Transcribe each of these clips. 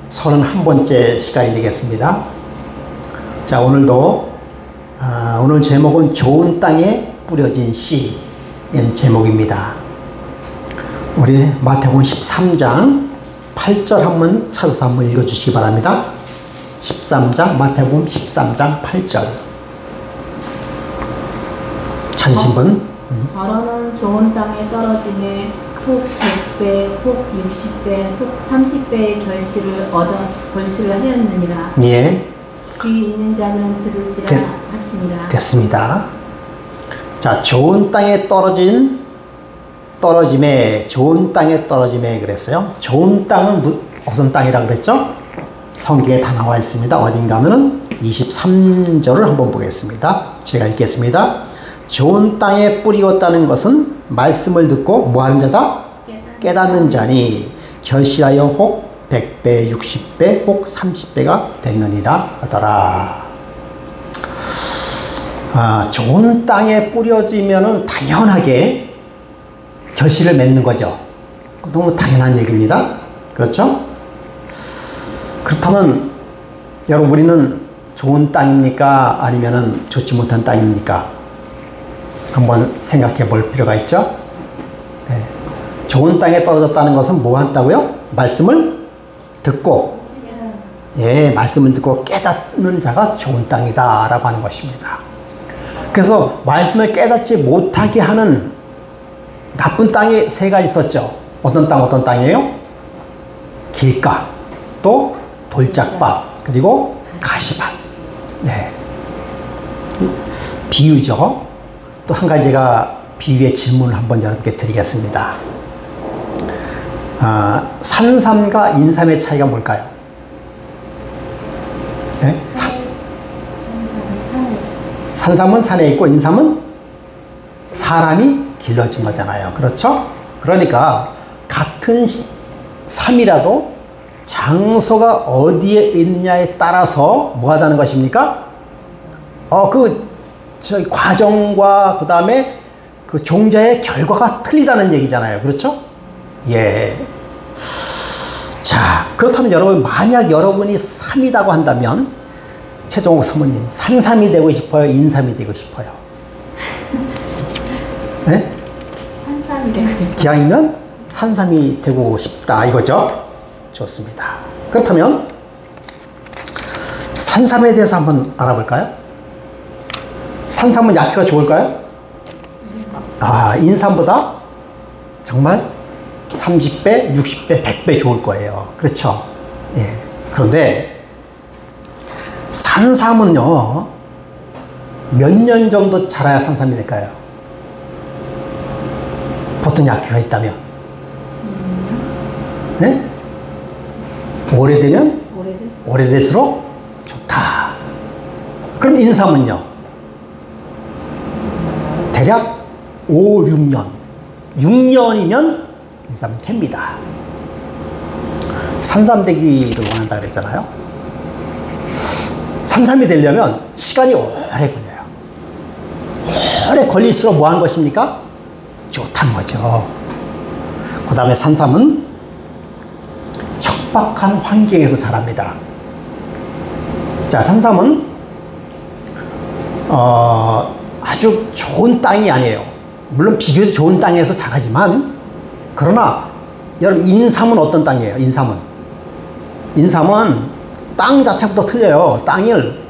31번째 시간이 되겠습니다. 자, 오늘도 오늘 제목은 좋은 땅에 뿌려진 씨인 제목입니다. 우리 마태복음 13장 8절 한번 찾아서 한번 읽어주시기 바랍니다. 13장 마태복음 13장 8절 찾으신 분? 더러는 좋은 땅에 떨어짐에 혹 100배, 혹 60배, 혹 30배의 결실을 하였느니라. 예. 귀 있는 자는 들을지라 하시니라. 됐습니다. 자, 좋은 땅에 떨어짐에 좋은 땅에 떨어짐에 그랬어요. 좋은 땅은 무슨 땅이라고 그랬죠? 성경에 다 나와 있습니다. 어딘가 하면은 23절을 한번 보겠습니다. 제가 읽겠습니다. 좋은 땅에 뿌리었다는 것은 말씀을 듣고 뭐하는 자다? 깨닫는 자니 결실하여 혹 100배, 60배, 혹 30배가 됐느니라 하더라. 좋은 땅에 뿌려지면은 당연하게 결실을 맺는 거죠. 너무 당연한 얘기입니다. 그렇죠? 그렇다면 여러분, 우리는 좋은 땅입니까? 아니면은 좋지 못한 땅입니까? 한번 생각해 볼 필요가 있죠. 네. 좋은 땅에 떨어졌다는 것은 뭐 한다고요? 말씀을 듣고, 말씀을 듣고 깨닫는 자가 좋은 땅이다 라고 하는 것입니다. 그래서 말씀을 깨닫지 못하게 하는 나쁜 땅이 세 가지 있었죠. 어떤 땅이에요? 길가, 또 돌짝밭, 그리고 가시밭. 네. 비유죠. 또 한 가지 제가 비유의 질문을 한번 여러분께 드리겠습니다. 산삼과 인삼의 차이가 뭘까요? 네? 산삼은 산에 있고 인삼은 사람이 길러진 거잖아요. 그렇죠? 그러니까 같은 삼이라도 장소가 어디에 있느냐에 따라서 뭐 하다는 것입니까? 과정과 그 다음에 그 종자의 결과가 틀리다는 얘기잖아요. 그렇죠? 예. 자, 그렇다면 여러분, 만약 여러분이 삼이라고 한다면, 최종욱 사모님, 산삼이 되고 싶어요? 인삼이 되고 싶어요? 네? 산삼이 되고 싶어요. 기왕이면 산삼이 되고 싶다 이거죠? 좋습니다. 그렇다면 산삼에 대해서 한번 알아볼까요? 산삼은 약효가 좋을까요? 인삼보다 정말 30배, 60배, 100배 좋을 거예요. 그렇죠? 예. 그런데 산삼은요, 몇 년 정도 자라야 산삼이 될까요? 보통 약효가 있다면. 네? 오래되면 오래될수록 좋다. 그럼 인삼은요? 대략 5, 6년. 6년이면 인삼은 캡니다. 산삼 되기를 원한다 그랬잖아요. 산삼이 되려면 시간이 오래 걸려요. 오래 걸릴수록 뭐 하는 것입니까? 좋다는 거죠. 그 다음에 산삼은 척박한 환경에서 자랍니다. 자, 산삼은 아주 좋은 땅이 아니에요. 물론 비교해서 좋은 땅에서 자라지만, 그러나 여러분, 인삼은 어떤 땅이에요? 인삼은 땅 자체부터 틀려요. 땅을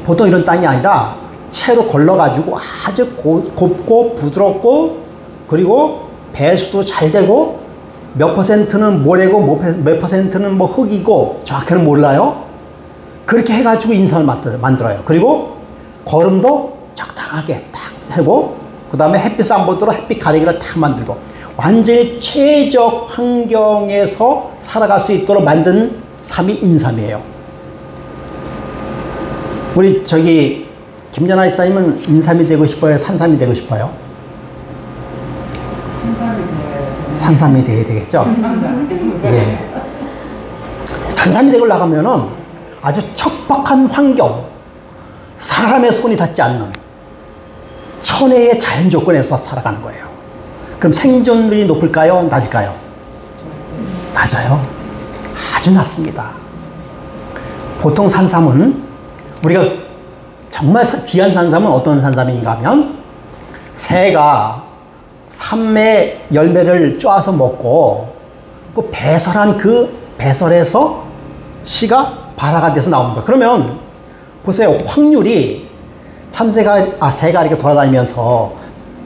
보통 이런 땅이 아니라 채로 걸러가지고 아주 곱고 부드럽고, 그리고 배수도 잘 되고, 몇 퍼센트는 모래고 몇 퍼센트는 뭐 흙이고 정확히는 몰라요. 그렇게 해가지고 인삼을 만들어요. 그리고 거름도 적당하게 딱 하고, 그 다음에 햇빛 안 보도록 햇빛 가리기를 딱 만들고, 완전히 최적 환경에서 살아갈 수 있도록 만든 삼이 인삼이에요. 우리 김연아 이사님은 인삼이 되고 싶어요? 산삼이 되고 싶어요? 산삼이 돼야 되겠죠? 예. 산삼이 되고 나가면은 아주 척박한 환경, 사람의 손이 닿지 않는 천혜의 자연 조건에서 살아가는 거예요. 그럼 생존율이 높을까요? 낮을까요? 낮아요. 아주 낮습니다. 보통 산삼은 우리가 정말 귀한 산삼은 어떤 산삼인가 하면 새가 삼의 열매를 쪼아서 먹고 그 배설한 그 배설에서 씨가 발화가 돼서 나오는 거예요. 그러면 보세요. 확률이 새가 이렇게 돌아다니면서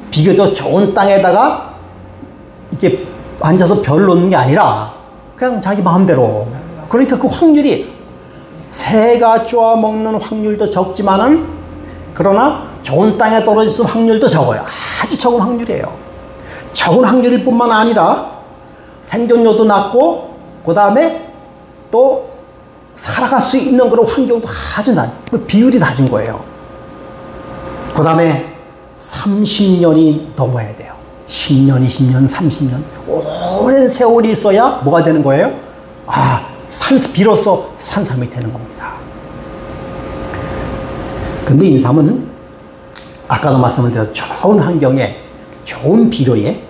비교적 좋은 땅에다가 이렇게 앉아서 별 놓는 게 아니라 그냥 자기 마음대로. 그러니까 그 확률이 새가 쪼아 먹는 확률도 적지만은 그러나 좋은 땅에 떨어질 확률도 적어요. 아주 적은 확률이에요. 적은 확률일 뿐만 아니라 생존료도 낮고 그 다음에 또 살아갈 수 있는 그런 환경도 아주 비율이 낮은 거예요. 그 다음에 30년이 넘어야 돼요. 10년, 20년, 30년 오랜 세월이 있어야 뭐가 되는 거예요? 비로소 산삼이 되는 겁니다. 근데 인삼은 아까도 말씀을 드렸죠. 좋은 환경에 좋은 비료에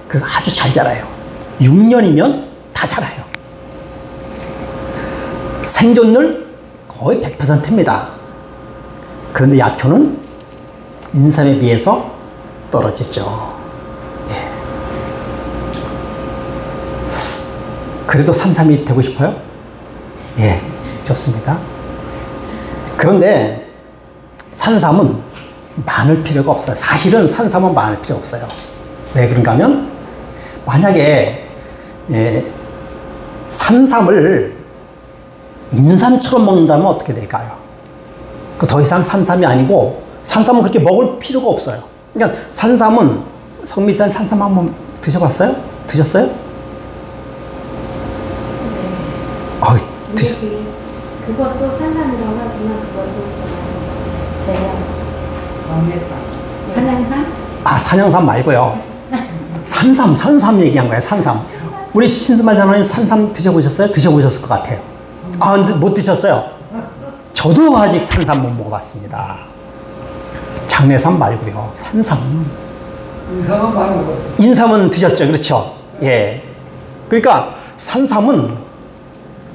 그래서 아주 잘 자라요. 6년이면 다 자라요. 생존율 거의 100%입니다. 그런데 약효는 인삼에 비해서 떨어지죠. 그래도 산삼이 되고 싶어요? 예, 좋습니다. 그런데 산삼은 많을 필요가 없어요. 사실은 산삼은 많을 필요 없어요. 왜 그런가 하면 만약에 산삼을 인삼처럼 먹는다면 어떻게 될까요? 더 이상 산삼이 아니고 산삼은 그렇게 먹을 필요가 없어요. 그러니까 산삼은 성미선 산삼 한번 드셔봤어요? 드셨어요? 그것도 산삼이라고 하지만 그것도 산양삼? 산양삼 말고요. 산삼 얘기한 거예요. 산삼. 우리 신수만 장로님 산삼 드셔보셨어요? 드셔보셨을 것 같아요. 근데 못 드셨어요? 저도 아직 산삼 못 먹어봤습니다. 장례삼 말고요. 산삼. 인삼은 많이 먹었어요. 인삼은 드셨죠? 그렇죠? 예. 그러니까 산삼은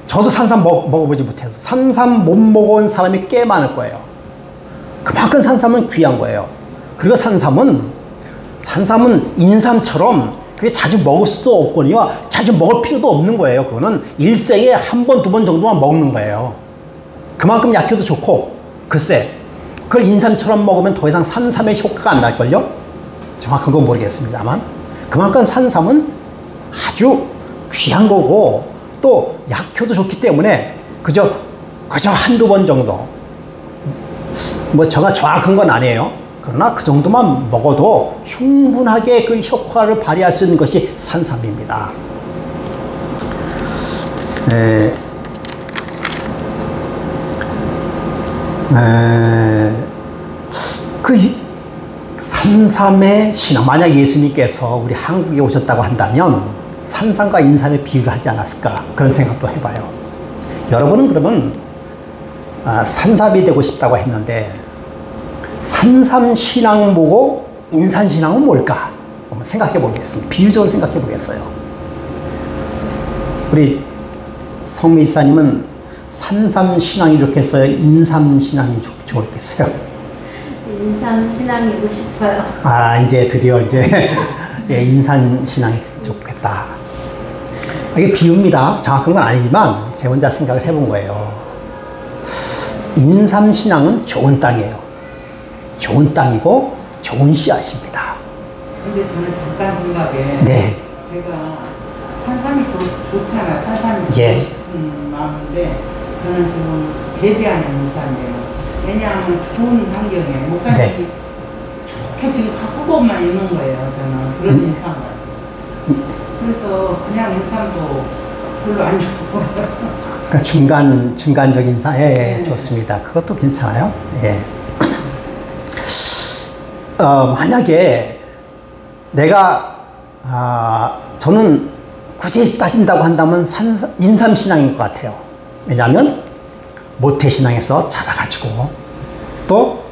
저도 산삼 먹어보지 못해서 산삼 못 먹어온 사람이 꽤 많을 거예요. 그만큼 산삼은 귀한 거예요. 그리고 산삼은 인삼처럼 그게 자주 먹을 수도 없거니와 자주 먹을 필요도 없는 거예요. 그거는 일생에 한 번, 두 번 정도만 먹는 거예요. 그만큼 약효도 좋고, 글쎄, 그걸 인삼처럼 먹으면 더 이상 산삼의 효과가 안 날걸요? 정확한 건 모르겠습니다만. 그만큼 산삼은 아주 귀한 거고, 또 약효도 좋기 때문에 그저 한두 번 정도. 제가 정확한 건 아니에요. 그러나 그 정도만 먹어도 충분하게 그 효과를 발휘할 수 있는 것이 산삼입니다. 산삼의 신앙, 만약 예수님께서 우리 한국에 오셨다고 한다면 산삼과 인삼의 비유를 하지 않았을까, 그런 생각도 해봐요. 여러분은 그러면 산삼이 되고 싶다고 했는데 산삼 신앙 보고 인삼 신앙은 뭘까? 한번 생각해 보겠습니다. 비유적으로 생각해 보겠어요. 우리 성미사님은 산삼 신앙이 좋겠어요? 인삼 신앙이 좋겠어요? 인삼 신앙이고 싶어요. 이제 드디어 인삼 신앙이 좋겠다. 이게 비유입니다. 정확한 건 아니지만 제가 혼자 생각을 해본 거예요. 인삼 신앙은 좋은 땅이에요. 좋은 땅이고 좋은 씨앗입니다. 근데 저는 잠깐 생각에 네. 제가 산삼이 좋잖아요. 산삼이 마음인데 저는 지금 재배하는 인삼이에요. 왜냐하면 좋은 환경에 목사님이 좋게 지금 가꾸고만 있는 거예요. 저는 그런 인삼을. 그래서 그냥 인삼도 별로 안 좋고. 그러니까 중간적인 인삼, 좋습니다. 그것도 괜찮아요. 예. 만약에 내가 저는 굳이 따진다고 한다면 인삼 신앙인 것 같아요. 왜냐하면 모태신앙에서 자라가지고 또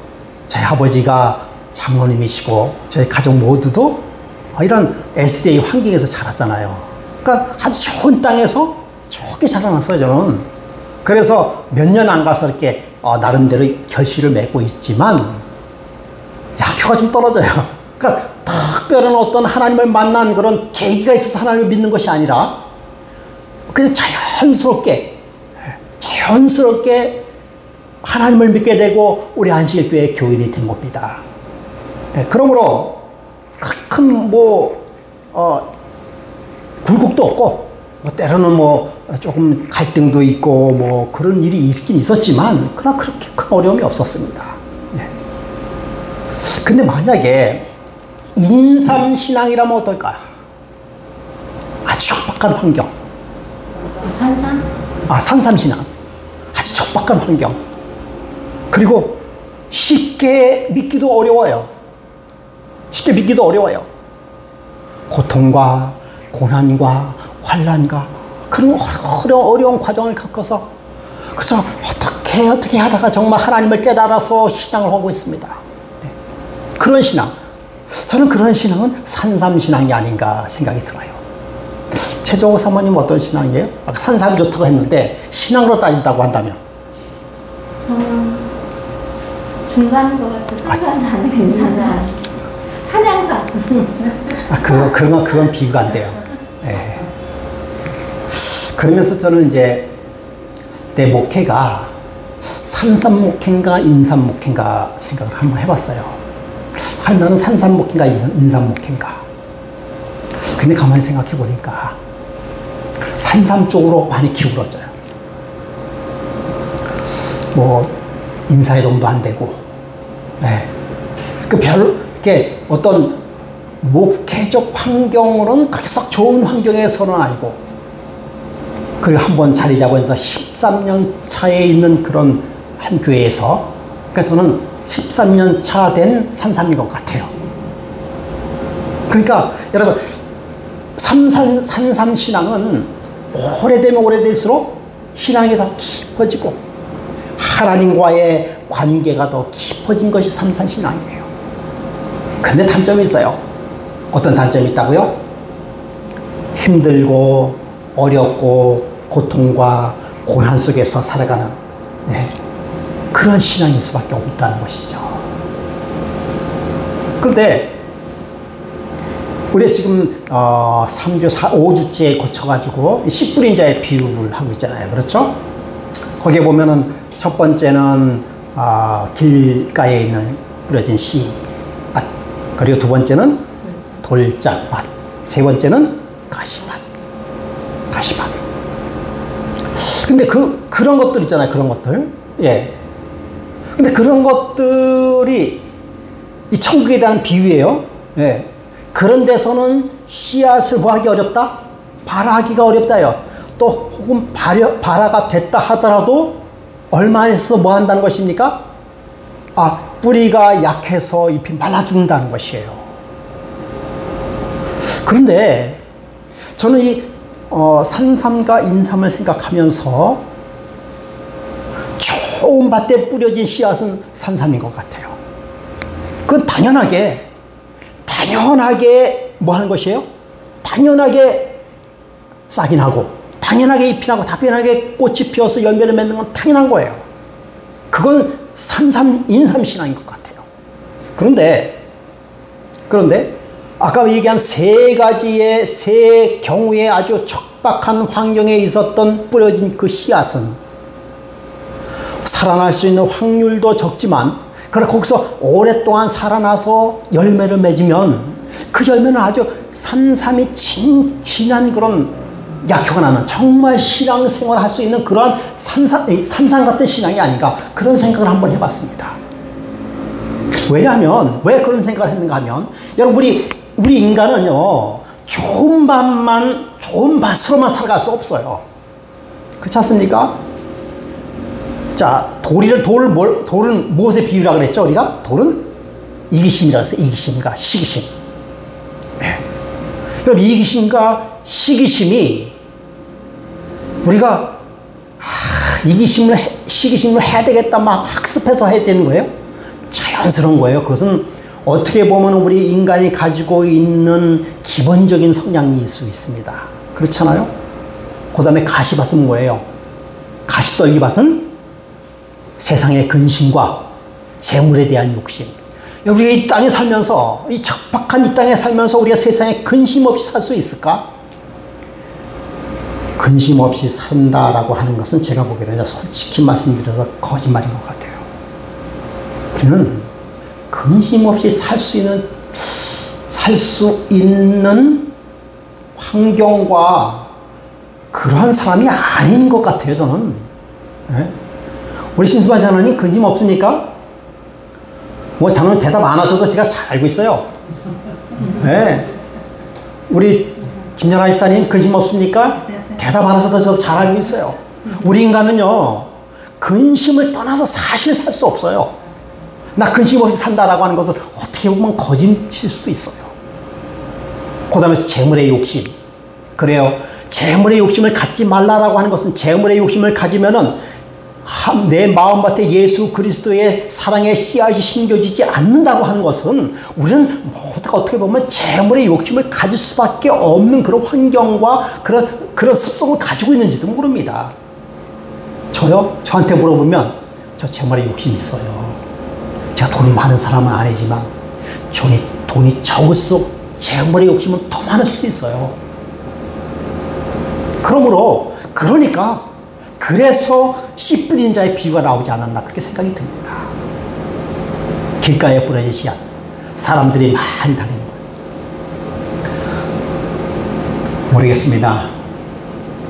저희 아버지가 장로님이시고 저희 가족 모두도 이런 SDA 환경에서 자랐잖아요. 그러니까 아주 좋은 땅에서 좋게 자라났어요. 저는 그래서 몇 년 안 가서 이렇게 나름대로 결실을 맺고 있지만 약효가 좀 떨어져요. 그러니까 특별한 어떤 하나님을 만난 그런 계기가 있어서 하나님을 믿는 것이 아니라 그냥 자연스럽게 하나님을 믿게 되고 우리 안식일교회 교인이 된 겁니다. 그러므로 큰 굴곡도 없고 때로는 조금 갈등도 있고 그런 일이 있긴 있었지만 그러나 그렇게 큰 어려움이 없었습니다. 근데 만약에 인삼신앙이라면 어떨까요? 아주 척박한 환경. 산삼? 산삼신앙. 아주 척박한 환경. 그리고 쉽게 믿기도 어려워요. 고통과 고난과 환난과 그런 어려운 과정을 겪어서 그래서 어떻게 하다가 정말 하나님을 깨달아서 신앙을 하고 있습니다. 그런 신앙. 저는 그런 신앙은 산삼신앙이 아닌가 생각이 들어요. 최종호 사모님 어떤 신앙이에요? 산삼이 좋다고 했는데 신앙으로 따진다고 한다면? 중간인 것 같아요. 산삼 아니면 인삼. 산양삼. 그건 비교가 안 돼요. 그러면서 저는 이제 내 목회가 산삼 목회인가 인삼 목회인가 생각을 한번 해봤어요. 나는 산삼 목회인가 인삼 목회인가. 근데 가만히 생각해 보니까 산삼 쪽으로 많이 기울어져요. 인사이동도 안 되고, 이렇게 어떤 목회적 환경으로는 그렇게 썩 좋은 환경에서는 아니고, 한번 자리 잡으면서 13년 차에 있는 그런 한 교회에서, 그러니까 저는 13년 차 된 산삼인 것 같아요. 그러니까 여러분, 산삼 신앙은 오래되면 오래될수록 신앙이 더 깊어지고 하나님과의 관계가 더 깊어진 것이 산삼 신앙이에요. 근데 단점이 있어요. 어떤 단점이 있다고요? 힘들고 어렵고 고통과 고난 속에서 살아가는 그런 신앙일 수밖에 없다는 것이죠. 그런데 우리 지금 3주, 5주째 고쳐가지고 씨뿌린 자의 비유를 하고 있잖아요. 그렇죠? 거기에 보면은 첫 번째는 길가에 있는 뿌려진 씨앗, 그리고 두 번째는 돌짝밭, 세 번째는 가시밭. 근데 그런 것들 있잖아요. 그런 것들. 근데 그런 것들이 이 천국에 대한 비유예요. 그런 데서는 씨앗을 구하기 어렵다? 발하기가 어렵다요. 또 혹은 발화가 됐다 하더라도 얼마 안에서 뭐 한다는 것입니까? 뿌리가 약해서 잎이 말라 죽는다는 것이에요. 그런데 저는 이 산삼과 인삼을 생각하면서 좋은 밭에 뿌려진 씨앗은 산삼인 것 같아요. 그건 당연하게 뭐 하는 것이에요? 당연하게 싹이 나고, 당연하게 잎이 나고, 당연하게 꽃이 피어서 열매를 맺는 건 당연한 거예요. 그건 인삼 신앙인 것 같아요. 그런데 아까 얘기한 세 경우의 아주 척박한 환경에 있었던 뿌려진 그 씨앗은 살아날 수 있는 확률도 적지만, 그래 거기서 오랫동안 살아나서 열매를 맺으면 그 열매는 아주 산삼이 진한 그런 약효가 나는 정말 신앙생활을 할 수 있는 그러한 산삼 같은 신앙이 아닌가, 그런 생각을 한번 해봤습니다. 왜냐하면 왜 그런 생각을 했는가 하면, 여러분 우리 인간은요 좋은 밭으로만 살아갈 수 없어요. 그렇지 않습니까? 자, 돌은 무엇에 비유라 그랬죠? 우리가 돌은 이기심이라고 했어요. 이기심과 시기심. 그럼 이기심과 시기심이 우리가 시기심을 해야 되겠다 막 학습해서 해야 되는 거예요? 자연스러운 거예요. 그것은 어떻게 보면 우리 인간이 가지고 있는 기본적인 성향일 수 있습니다. 그렇잖아요? 그 다음에 가시밭은 뭐예요? 가시떨기밭은 세상의 근심과 재물에 대한 욕심. 우리가 이 땅에 살면서, 이 척박한 이 땅에 살면서 우리가 세상에 근심 없이 살 수 있을까? 근심 없이 산다라고 하는 것은 제가 보기에는 솔직히 말씀드려서 거짓말인 것 같아요. 우리는 근심 없이 살 수 있는 환경과 그러한 사람이 아닌 것 같아요, 저는. 네? 우리 신수만 장로님 근심 없습니까? 뭐 저는 대답 안 하셔도 제가 잘 알고 있어요. 네. 우리 김연아 이사님 근심 없습니까? 대답 안 하셔도 저도 잘 알고 있어요. 우리 인간은요, 근심을 떠나서 사실 살 수 없어요. 나 근심 없이 산다라고 하는 것은 어떻게 보면 거짓일 수도 있어요. 그 다음에 재물의 욕심. 그래요. 재물의 욕심을 갖지 말라라고 하는 것은, 재물의 욕심을 가지면은 내 마음밭에 예수 그리스도의 사랑의 씨앗이 심겨지지 않는다고 하는 것은, 우리는 모두가 어떻게 보면 재물의 욕심을 가질 수밖에 없는 그런 환경과 그런 습성을 가지고 있는지도 모릅니다. 저요? 저한테 물어보면 저 재물의 욕심이 있어요. 제가 돈이 많은 사람은 아니지만 돈이 적을수록 재물의 욕심은 더 많을 수도 있어요. 그래서 씨 뿌린 자의 비유가 나오지 않았나, 그렇게 생각이 듭니다. 길가에 뿌려진 씨앗, 사람들이 많이 다니는 거예요. 모르겠습니다.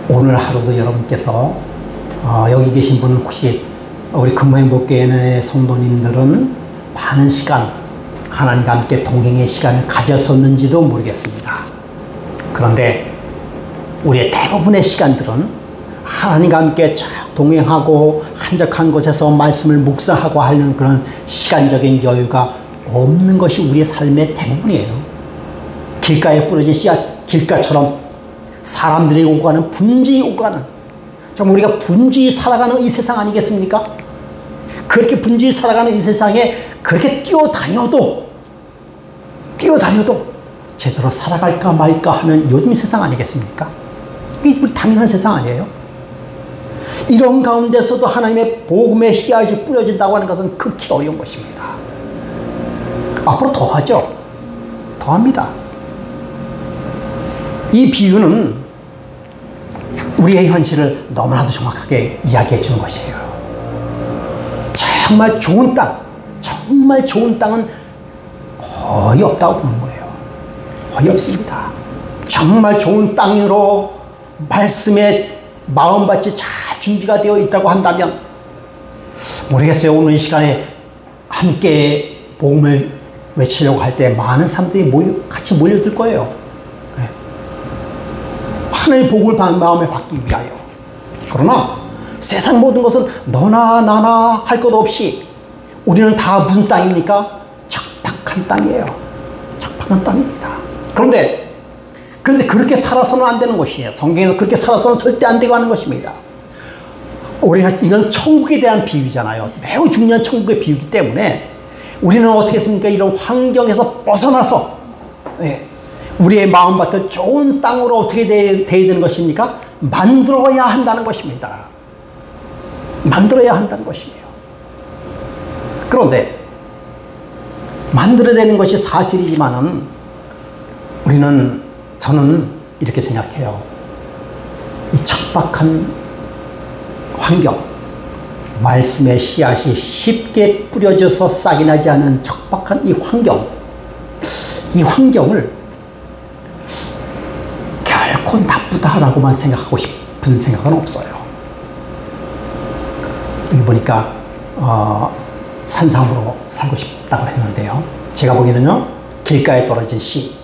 오늘 하루도 여러분께서 여기 계신 분, 혹시 우리 근무행복교회의 성도님들은 많은 시간 하나님과 함께 동행의 시간을 가졌었는지도 모르겠습니다. 그런데 우리의 대부분의 시간들은 하나님과 함께 쭉 동행하고 한적한 곳에서 말씀을 묵상하고 하려는 그런 시간적인 여유가 없는 것이 우리의 삶의 대부분이에요. 길가에 뿌려진 씨앗, 길가처럼 사람들이 오가는, 분주히 오가는, 좀 우리가 분주히 살아가는 이 세상 아니겠습니까? 그렇게 분주히 살아가는 이 세상에 그렇게 뛰어다녀도 제대로 살아갈까 말까 하는 요즘 세상 아니겠습니까? 이게 우리 당연한 세상 아니에요? 이런 가운데서도 하나님의 복음의 씨앗이 뿌려진다고 하는 것은 극히 어려운 것입니다. 앞으로 더 하죠. 더 합니다. 이 비유는 우리의 현실을 너무나도 정확하게 이야기해 주는 것이에요. 정말 좋은 땅은 거의 없다고 보는 거예요. 거의 없습니다. 정말 좋은 땅으로 말씀의 마음밭이 잘 준비가 되어 있다고 한다면, 모르겠어요. 오늘 이 시간에 함께 복음을 외치려고 할 때 많은 사람들이 같이 몰려들 거예요. 네. 하나님의 복을 마음에 받기 위하여. 그러나 세상 모든 것은 너나 나나 할 것 없이 우리는 다 무슨 땅입니까? 척박한 땅이에요. 척박한 땅입니다. 그런데 그렇게 살아서는 안 되는 것이에요. 성경에서 그렇게 살아서는 절대 안 되고 하는 것입니다. 이건 천국에 대한 비유잖아요. 매우 중요한 천국의 비유이기 때문에 우리는 어떻게 했습니까? 이런 환경에서 벗어나서 우리의 마음밭을 좋은 땅으로 어떻게 돼야 되는 것입니까? 만들어야 한다는 것입니다. 만들어야 한다는 것이에요. 그런데 만들어야 되는 것이 사실이지만은 저는 이렇게 생각해요. 이 척박한 환경, 말씀의 씨앗이 쉽게 뿌려져서 싹이 나지 않은 척박한 이 환경을 결코 나쁘다라고만 생각하고 싶은 생각은 없어요. 여기 보니까 산삼으로 살고 싶다고 했는데요, 제가 보기에는요, 길가에 떨어진 씨,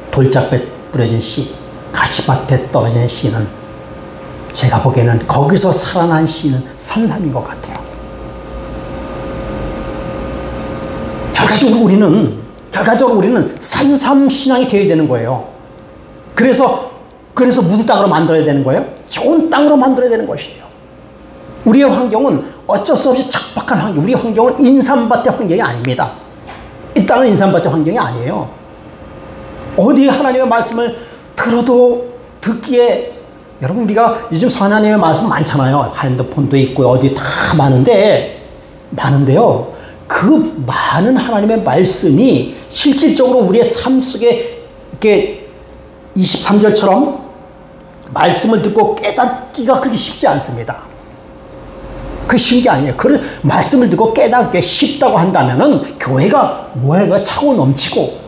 돌짝배 뿌려진 씨, 가시밭에 떨어진 씨는, 제가 보기에는 거기서 살아난 씨는 산삼인 것 같아요. 결과적으로 우리는 산삼 신앙이 되어야 되는 거예요. 그래서 무슨 땅으로 만들어야 되는 거예요? 좋은 땅으로 만들어야 되는 것이에요. 우리의 환경은 어쩔 수 없이 척박한 환경, 우리의 환경은 인삼밭의 환경이 아닙니다. 이 땅은 인삼밭의 환경이 아니에요. 어디 하나님의 말씀을 들어도 듣기에 여러분, 우리가 요즘 하나님의 말씀 많잖아요. 핸드폰도 있고 어디 다 많은데요. 그 많은 하나님의 말씀이 실질적으로 우리의 삶 속에 이렇게 23절처럼 말씀을 듣고 깨닫기가 그렇게 쉽지 않습니다. 그게 쉬운 게 아니에요. 그 말씀을 듣고 깨닫기 쉽다고 한다면은 교회가 뭐예요? 차고 넘치고,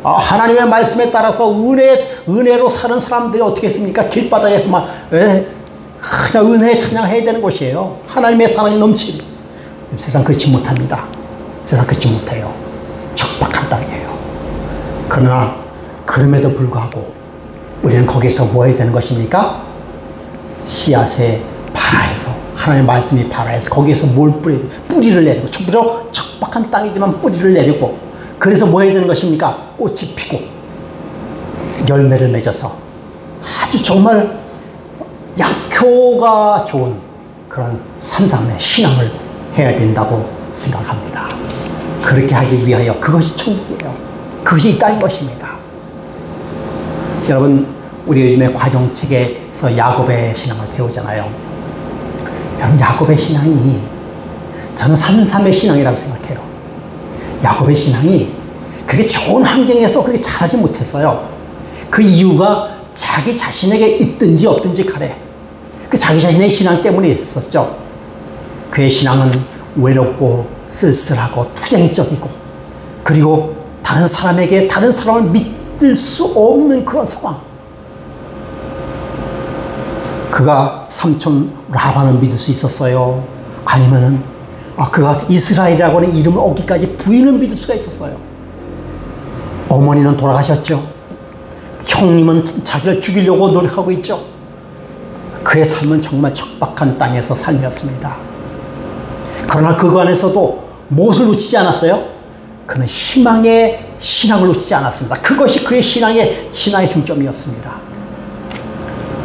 하나님의 말씀에 따라서 은혜로 사는 사람들이 어떻게 했습니까? 길바닥에서 막 그냥 은혜 찬양해야 되는 곳이에요. 하나님의 사랑이 넘치는. 세상 그렇지 못합니다. 세상 그렇지 못해요. 척박한 땅이에요. 그러나 그럼에도 불구하고 우리는 거기서 뭐 해야 되는 것입니까? 씨앗의 발아에서, 하나님의 말씀이 발아에서 거기에서 뭘 뿌리를 내리고, 비록 척박한 땅이지만 뿌리를 내리고, 그래서 뭐 해야 되는 것입니까? 꽃이 피고 열매를 맺어서 아주 정말 약효가 좋은 그런 산삼의 신앙을 해야 된다고 생각합니다. 그렇게 하기 위하여 그것이 천국이에요. 그것이 이 땅인 것입니다. 여러분, 우리 요즘에 과정책에서 야곱의 신앙을 배우잖아요. 여러분, 야곱의 신앙이 저는 산삼의 신앙이라고 생각해요. 야곱의 신앙이 그게 좋은 환경에서 그렇게 잘하지 못했어요. 그 이유가 자기 자신에게 있든지 없든지 간에 그 자기 자신의 신앙 때문에 있었죠. 그의 신앙은 외롭고 쓸쓸하고 투쟁적이고, 그리고 다른 사람을 믿을 수 없는 그런 상황. 그가 삼촌 라반을 믿을 수 있었어요. 아니면은 그가 이스라엘이라고 하는 이름을 얻기까지 부인을 믿을 수가 있었어요. 어머니는 돌아가셨죠. 형님은 자기를 죽이려고 노력하고 있죠. 그의 삶은 정말 척박한 땅에서 삶이었습니다. 그러나 그 안에서도 무엇을 놓치지 않았어요? 그는 희망의 신앙을 놓치지 않았습니다. 그것이 그의 신앙의 중점이었습니다.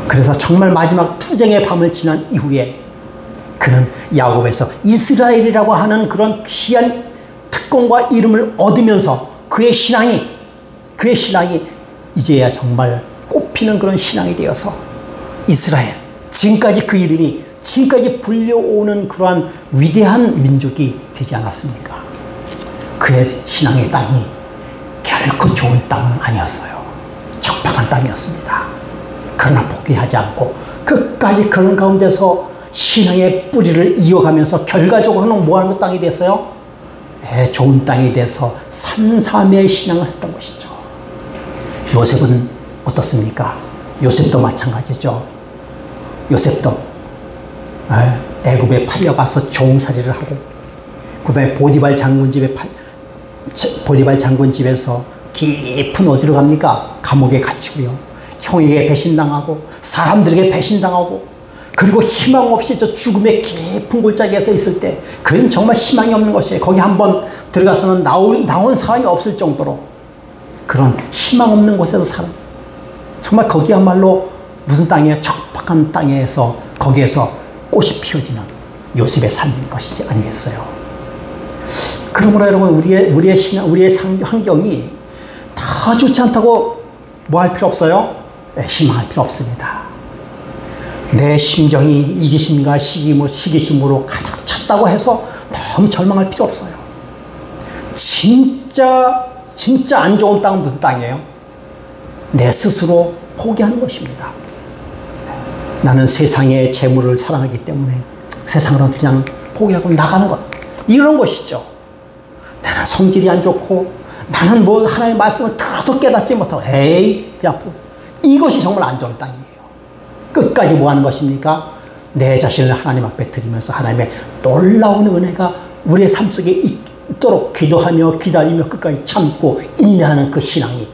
그래서 정말 마지막 투쟁의 밤을 지난 이후에 그는 야곱에서 이스라엘이라고 하는 그런 귀한 특권과 이름을 얻으면서 그의 신앙이 이제야 정말 꽃피는 그런 신앙이 되어서 이스라엘, 지금까지 그 이름이 지금까지 불려오는 그러한 위대한 민족이 되지 않았습니까? 그의 신앙의 땅이 결코 좋은 땅은 아니었어요. 척박한 땅이었습니다. 그러나 포기하지 않고 끝까지 그런 가운데서 신앙의 뿌리를 이어가면서 결과적으로는 뭐하는 땅이 됐어요? 좋은 땅이 돼서 산삼의 신앙을 했던 것이죠. 요셉은 어떻습니까? 요셉도 마찬가지죠. 요셉도 애굽에 팔려가서 종살이를 하고, 그 다음에 보디발 장군 집에서 깊은 어디로 갑니까? 감옥에 갇히고요. 형에게 배신당하고 사람들에게 배신당하고, 그리고 희망 없이 저 죽음의 깊은 골짜기에서 있을 때 그는 정말 희망이 없는 것이에요. 거기 한번 들어가서는 나온 사람이 없을 정도로 그런 희망 없는 곳에서 사는, 정말 거기야말로 무슨 땅이에요? 척박한 땅에서 거기에서 꽃이 피어지는 요셉의 삶인 것이지 아니겠어요? 그러므로 여러분, 우리의 신앙, 우리의 환경이 다 좋지 않다고 뭐 할 필요 없어요? 희망할 필요 없습니다. 내 심정이 이기심과 시기심으로 가득 찼다고 해서 너무 절망할 필요 없어요. 진짜 안 좋은 땅은 무슨 땅이에요? 내 스스로 포기하는 것입니다. 나는 세상의 재물을 사랑하기 때문에 세상으로 그냥 포기하고 나가는 것, 이런 것이죠. 나는 성질이 안 좋고, 나는 뭐 하나님의 말씀을 들어도 깨닫지 못하고, 그냥 이것이 정말 안 좋은 땅이에요. 끝까지 뭐 하는 것입니까? 내 자신을 하나님 앞에 드리면서 하나님의 놀라운 은혜가 우리의 삶 속에 있도록 기도하며 기다리며 끝까지 참고 인내하는 그 신앙이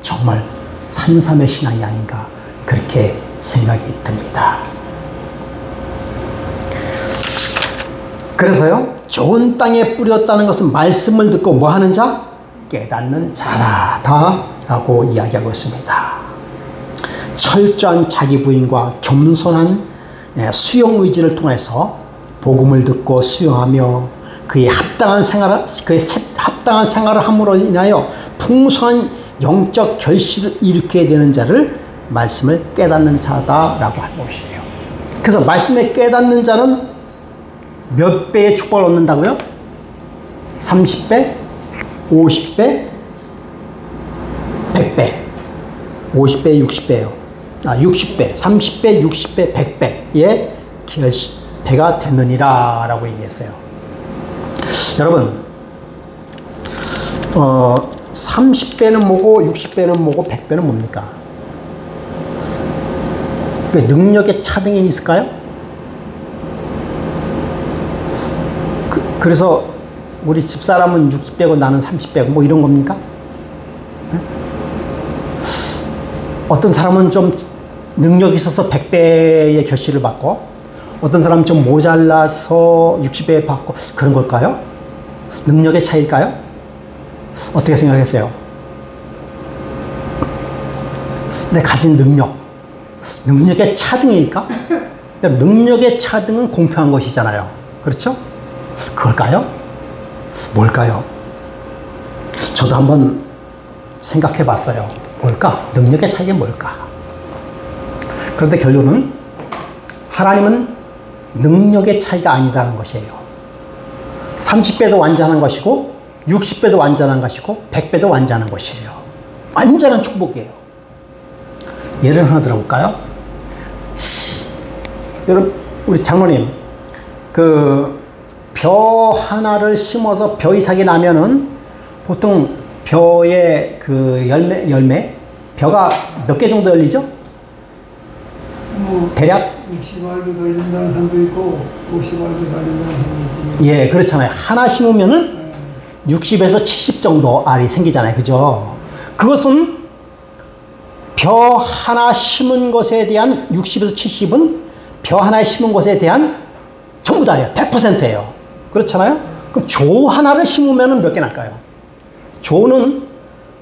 정말 산삼의 신앙이 아닌가, 그렇게 생각이 듭니다. 그래서요, 좋은 땅에 뿌렸다는 것은 말씀을 듣고 뭐 하는 자? 깨닫는 자라다 라고 이야기하고 있습니다. 철저한 자기 부인과 겸손한 수용 의지를 통해서 복음을 듣고 수용하며 그의 합당한 생활을 함으로 인하여 풍성한 영적 결실을 일으키게 되는 자를 말씀을 깨닫는 자다라고 하는 것이에요. 그래서 말씀에 깨닫는 자는 몇 배의 축복을 얻는다고요? 30배, 50배, 100배. 50배, 60배예요. 60배, 30배, 60배, 100배의 배가 되느니라 라고 얘기했어요. 여러분 30배는 뭐고 60배는 뭐고 100배는 뭡니까? 그 능력의 차등이 있을까요? 그래서 우리 집사람은 60배고 나는 30배고 뭐 이런 겁니까? 어떤 사람은 좀 능력이 있어서 100배의 결실을 받고 어떤 사람은 좀 모자라서 60배 받고 그런 걸까요? 능력의 차이일까요? 어떻게 생각하세요? 내 가진 능력의 차등일까? 능력의 차등은 공평한 것이잖아요. 그렇죠? 그걸까요? 뭘까요? 저도 한번 생각해 봤어요. 뭘까? 능력의 차이가 뭘까? 그런데 결론은 하나님은 능력의 차이가 아니라는 것이에요. 30배도 완전한 것이고 60배도 완전한 것이고 100배도 완전한 것이에요. 완전한 축복이에요. 예를 하나 들어볼까요? 여러분 우리 장로님 벼 하나를 심어서 벼 이삭이 나면은 보통 벼의 열매 벼가 몇 개 정도 열리죠? 대략 60알도 달린다는 사람도 있고 50알도 달린다는 사람도 있고. 예, 그렇잖아요. 하나 심으면은 60에서 70 정도 알이 생기잖아요. 그죠? 그것은 벼 하나 심은 것에 대한 60에서 70은 벼 하나 심은 것에 대한 전부 다예요. 100%예요. 그렇잖아요? 그럼 조 하나를 심으면 몇 개 날까요? 조는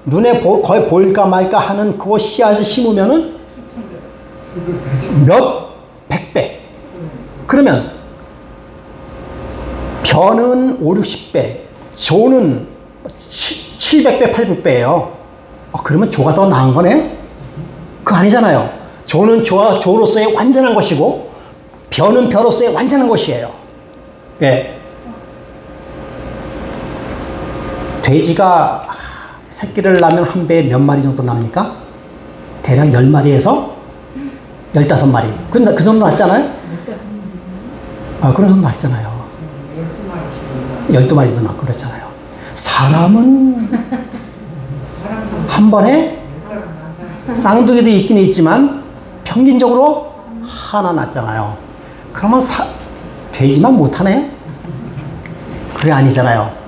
눈에 거의 보일까 말까 하는 그 씨앗을 심으면은 몇 100배. 그러면 벼는 5, 60배, 조는 700배, 800배예요. 그러면 조가 더 나은 거네? 그거 아니잖아요. 조는 조로서의 완전한 것이고 벼는 벼로서의 완전한 것이에요. 예. 돼지가 새끼를 낳으면 한 배에 몇 마리 정도 납니까? 대략 10마리에서 15마리. 그 정도 났잖아요? 그런 정도 났잖아요. 12마리도 낳고 그렇잖아요. 사람은 한 번에 쌍둥이도 있긴 있지만 평균적으로 하나 낳잖아요. 그러면 돼지만 못하네? 그게 아니잖아요.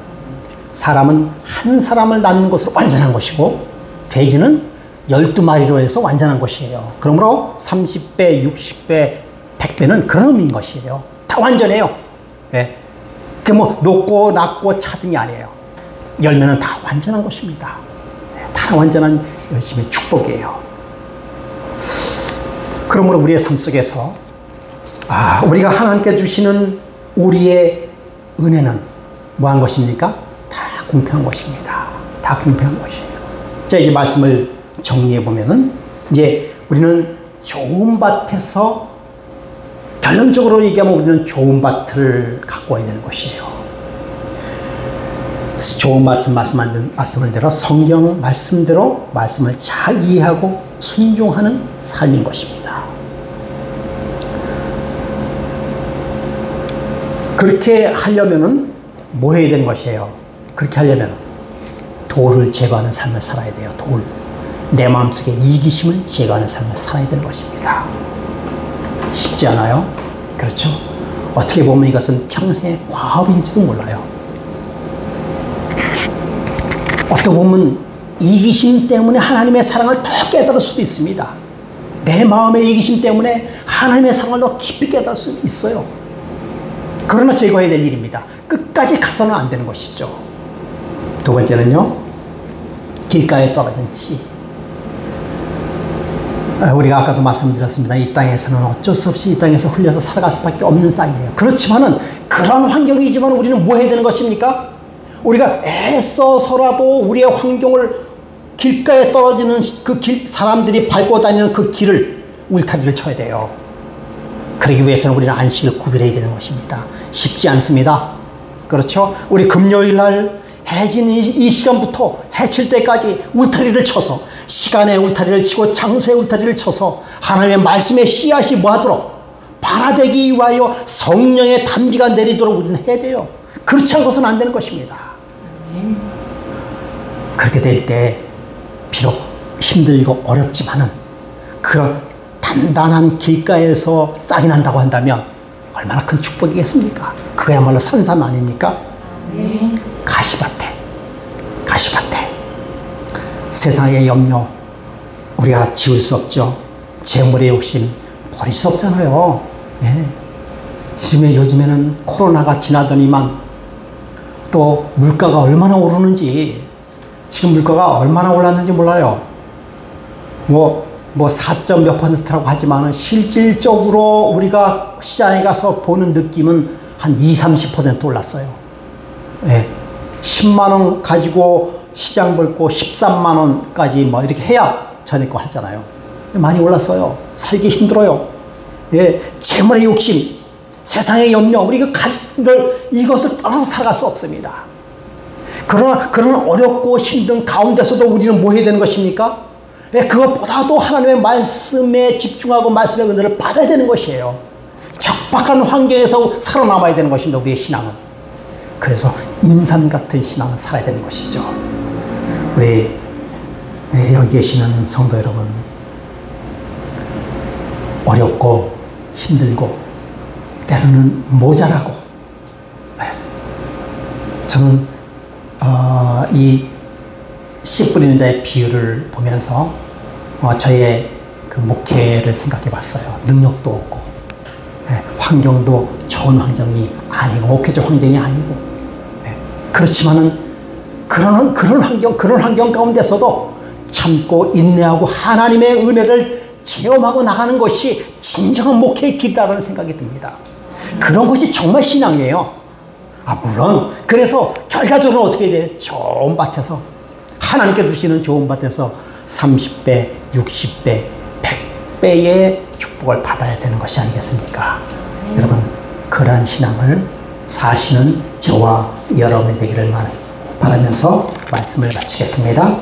사람은 한 사람을 낳는 것으로 완전한 것이고 돼지는 12마리로 해서 완전한 것이에요. 그러므로 30배, 60배, 100배는 그런 의미인 것이에요. 다 완전해요. 예. 그 높고 낮고 차등이 아니에요. 열매는 다 완전한 것입니다. 다 완전한 열심의 축복이에요. 그러므로 우리의 삶 속에서 우리가 하나님께 주시는 우리의 은혜는 뭐한 것입니까? 다 공평한 것입니다. 다 공평한 것이에요. 자, 이제 말씀을 정리해 보면은 이제 우리는 좋은 밭에서 결론적으로 얘기하면 우리는 좋은 밭을 갖고 와야 되는 것이에요. 좋은 밭은 말씀을 대로 성경 말씀대로 말씀을 잘 이해하고 순종하는 삶인 것입니다. 그렇게 하려면은 뭐 해야 되는 것이에요? 그렇게 하려면 돌을 제거하는 삶을 살아야 돼요. 내 마음속에 이기심을 제거하는 삶을 살아야 되는 것입니다. 쉽지 않아요? 그렇죠? 어떻게 보면 이것은 평생의 과업인지도 몰라요. 어떻게 보면 이기심 때문에 하나님의 사랑을 더 깨달을 수도 있습니다. 내 마음의 이기심 때문에 하나님의 사랑을 더 깊이 깨달을 수 있어요. 그러나 제거해야 될 일입니다. 끝까지 가서는 안 되는 것이죠. 두 번째는요, 길가에 떨어진 씨. 우리가 아까도 말씀드렸습니다. 이 땅에서는 어쩔 수 없이 이 땅에서 흘려서 살아갈 수밖에 없는 땅이에요. 그렇지만은 그런 환경이지만 우리는 뭐 해야 되는 것입니까? 우리가 애써서라도 우리의 환경을 길가에 떨어지는 그 사람들이 밟고 다니는 그 길을 울타리를 쳐야 돼요. 그러기 위해서는 우리는 안식을 구별해야 되는 것입니다. 쉽지 않습니다. 그렇죠? 우리 금요일 날 해진 이 시간부터 해칠 때까지 울타리를 쳐서, 시간의 울타리를 치고 장소의 울타리를 쳐서 하나님의 말씀의 씨앗이 뭐하도록 발화되기 위하여 성령의 단비가 내리도록 우리는 해야 돼요. 그렇지 않고서는 안 되는 것입니다. 그렇게 될 때 비록 힘들고 어렵지만은 그런 단단한 길가에서 싹이 난다고 한다면 얼마나 큰 축복이겠습니까? 그야말로 산삼 아닙니까? 가시밭에 세상의 염려 우리가 지울 수 없죠. 재물의 욕심 버릴 수 없잖아요. 예. 요즘에는 코로나가 지나더니만 또 물가가 얼마나 오르는지, 지금 물가가 얼마나 올랐는지 몰라요. 뭐 4점 몇 %라고 하지만 실질적으로 우리가 시장에 가서 보는 느낌은 한 20-30% 올랐어요. 예. 10만 원 가지고 시장 벌고 13만 원까지 뭐 이렇게 해야 전에 거 하잖아요. 많이 올랐어요. 살기 힘들어요. 예. 재물의 욕심, 세상의 염려, 우리가 이것을 떠나서 살아갈 수 없습니다. 그러나 그런 어렵고 힘든 가운데서도 우리는 뭐 해야 되는 것입니까? 예, 그것보다도 하나님의 말씀에 집중하고 말씀의 은혜를 받아야 되는 것이에요. 척박한 환경에서 살아남아야 되는 것입니다. 우리의 신앙은. 그래서 인산 같은 신앙을 살아야 되는 것이죠. 우리 여기 계시는 성도 여러분, 어렵고 힘들고 때로는 모자라고, 저는 이 씨 뿌리는 자의 비유를 보면서 저의 그 목회를 생각해 봤어요. 능력도 없고, 환경도 좋은 환경이 아니고, 목회적 환경이 아니고, 그렇지만은 그런 환경 가운데서도 참고 인내하고 하나님의 은혜를 체험하고 나가는 것이 진정한 목회의 길이라는 생각이 듭니다. 그런 것이 정말 신앙이에요. 물론 그래서 결과적으로 어떻게 돼요? 좋은 밭에서, 하나님께 주시는 좋은 밭에서 30배, 60배, 100배의 축복을 받아야 되는 것이 아니겠습니까? 여러분, 그러한 신앙을 사시는 저와 여러분이 되기를 바라면서 말씀을 마치겠습니다.